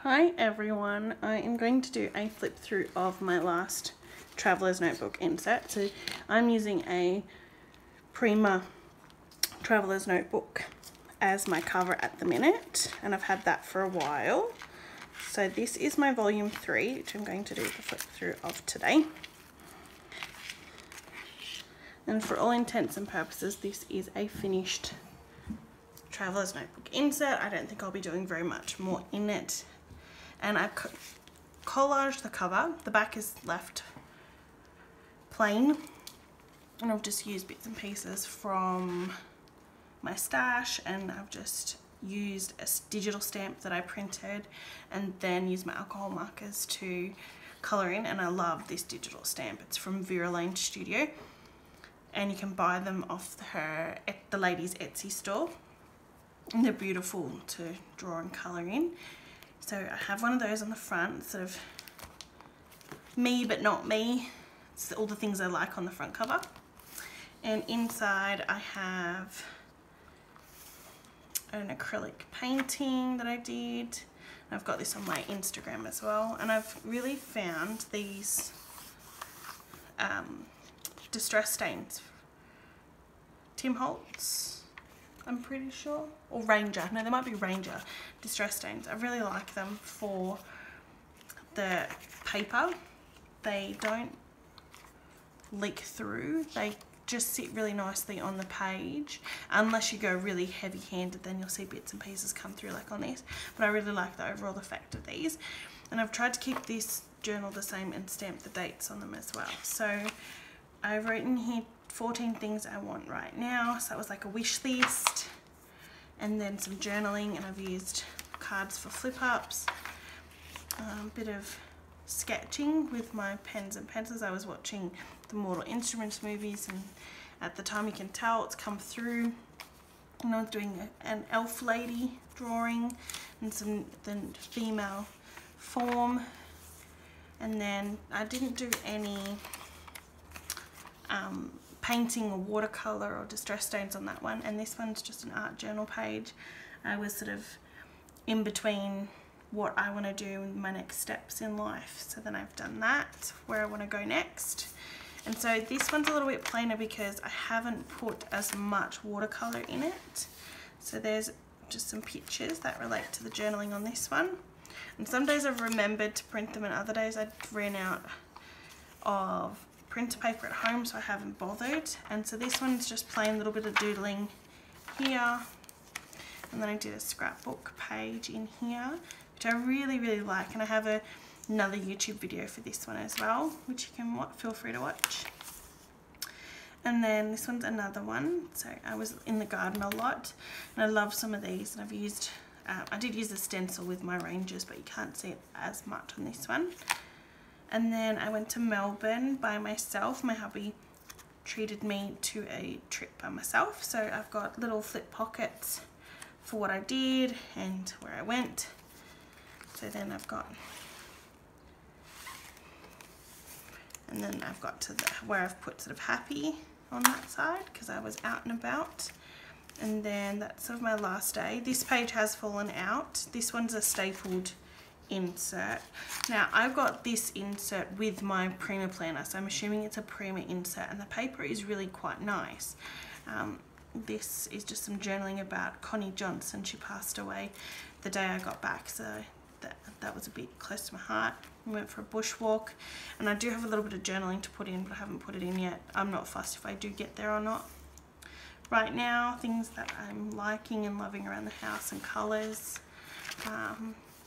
Hi everyone, I am going to do a flip through of my last Traveller's Notebook insert. So I'm using a Prima Traveller's Notebook as my cover at the minute, and I've had that for a while. So this is my volume 3, which I'm going to do the flip through of today. And for all intents and purposes, this is a finished Traveller's Notebook insert. I don't think I'll be doing very much more in it. And I've collaged the cover. The back is left plain, and I've just used bits and pieces from my stash, and I've just used a digital stamp that I printed and then used my alcohol markers to colour in. And I love this digital stamp. It's from Vera Lane Studio, and you can buy them off the ladies' Etsy store, and they're beautiful to draw and colour in. So I have one of those on the front, sort of me but not me. It's all the things I like on the front cover. And inside I have an acrylic painting that I did. I've got this on my Instagram as well. And I've really found these distress stains. Tim Holtz, I'm pretty sure, or Ranger, no, they might be Ranger distress stains. I really like them for the paper. They don't leak through, they just sit really nicely on the page. Unless you go really heavy handed, then you'll see bits and pieces come through like on this, but I really like the overall effect of these. And I've tried to keep this journal the same and stamp the dates on them as well. So I've written here 14 things I want right now. So that was like a wish list, and then some journaling, and I've used cards for flip ups, a bit of sketching with my pens and pencils. I was watching the Mortal Instruments movies, and at the time you can tell it's come through. And I was doing an elf lady drawing and the female form, and then I didn't do any painting or watercolor or distress stains on that one. And this one's just an art journal page. I was sort of in between what I want to do and my next steps in life. So then I've done that, where I want to go next. And so this one's a little bit plainer because I haven't put as much watercolor in it. So there's just some pictures that relate to the journaling on this one. And some days I've remembered to print them, and other days I ran out of printer paper at home, so I haven't bothered. And so this one's just plain, little bit of doodling here, and then I did a scrapbook page in here, which I really like. And I have another YouTube video for this one as well, which you can feel free to watch. And then this one's another one. So I was in the garden a lot, and I love some of these, and I've used I did use a stencil with my ranges, but you can't see it as much on this one. And then I went to Melbourne by myself. My hubby treated me to a trip by myself. So I've got little flip pockets for what I did and where I went. So then I've got, and then I've got to where I've put sort of happy on that side because I was out and about. And then that's of my last day. This page has fallen out. This one's a stapled insert. Now I've got this insert with my Prima planner, so I'm assuming it's a Prima insert, and the paper is really quite nice. This is just some journaling about Connie Johnson. She passed away the day I got back, so that was a bit close to my heart. We went for a bushwalk, and I do have a little bit of journaling to put in, but I haven't put it in yet. I'm not fussed if I do get there or not. Right now, things that I'm liking and loving around the house and colours.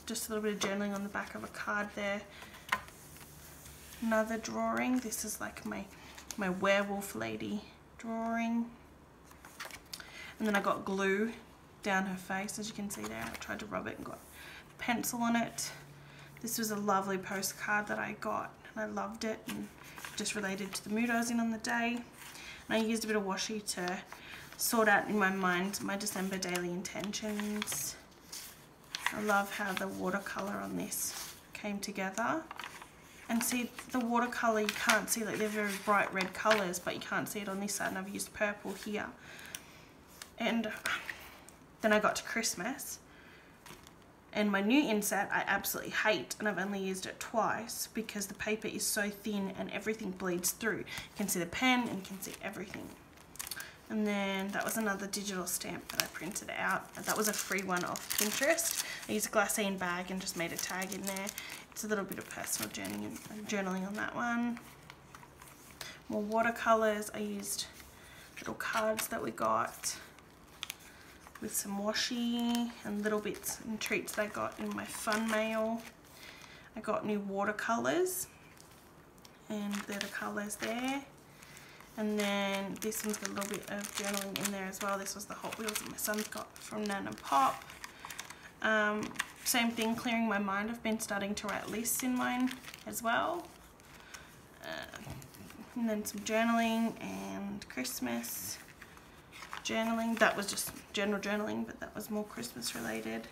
Just a little bit of journaling on the back of a card there. Another drawing. This is like my werewolf lady drawing. And then I got glue down her face, as you can see there. I tried to rub it and got pencil on it. This was a lovely postcard that I got, and I loved it, and just related to the mood I was in on the day. And I used a bit of washi to sort out in my mind my December daily intentions. I love how the watercolor on this came together. And see, the watercolor you can't see, like they're very bright red colors, but you can't see it on this side, and I've used purple here. And then I got to Christmas, And my new inset I absolutely hate, and I've only used it twice because the paper is so thin and everything bleeds through. You can see the pen and you can see everything. And then that was another digital stamp that I printed out. That was a free one off Pinterest. I used a glassine bag and just made a tag in there. It's a little bit of personal journaling on that one. More watercolors. I used little cards that we got with some washi and little bits and treats that I got in my fun mail. I got new watercolors, and they're the colors there. And then this one's got a little bit of journaling in there as well. This was the Hot Wheels that my son's got from Nan and Pop. Same thing, clearing my mind. I've been starting to write lists in mine as well. And then some journaling and Christmas journaling. That was just general journaling, but that was more Christmas related.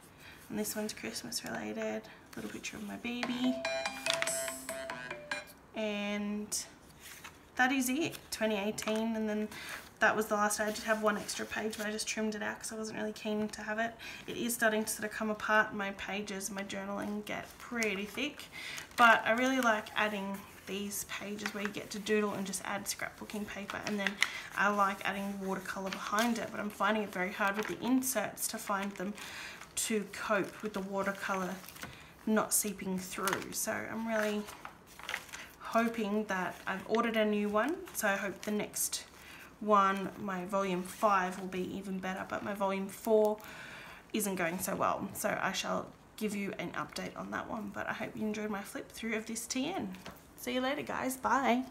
And this one's Christmas related. A little picture of my baby. And that is it, 2018. And then that was the last day. I did have one extra page, but I just trimmed it out because I wasn't really keen to have it. It is starting to sort of come apart. My pages, my journaling get pretty thick, but I really like adding these pages where you get to doodle and just add scrapbooking paper, and then I like adding watercolor behind it, but I'm finding it very hard with the inserts to find them to cope with the watercolor not seeping through. So I'm really hoping that I've ordered a new one, so I hope the next one, my volume 5, will be even better, but my volume 4 isn't going so well, so I shall give you an update on that one. But I hope you enjoyed my flip through of this TN. See you later, guys. Bye.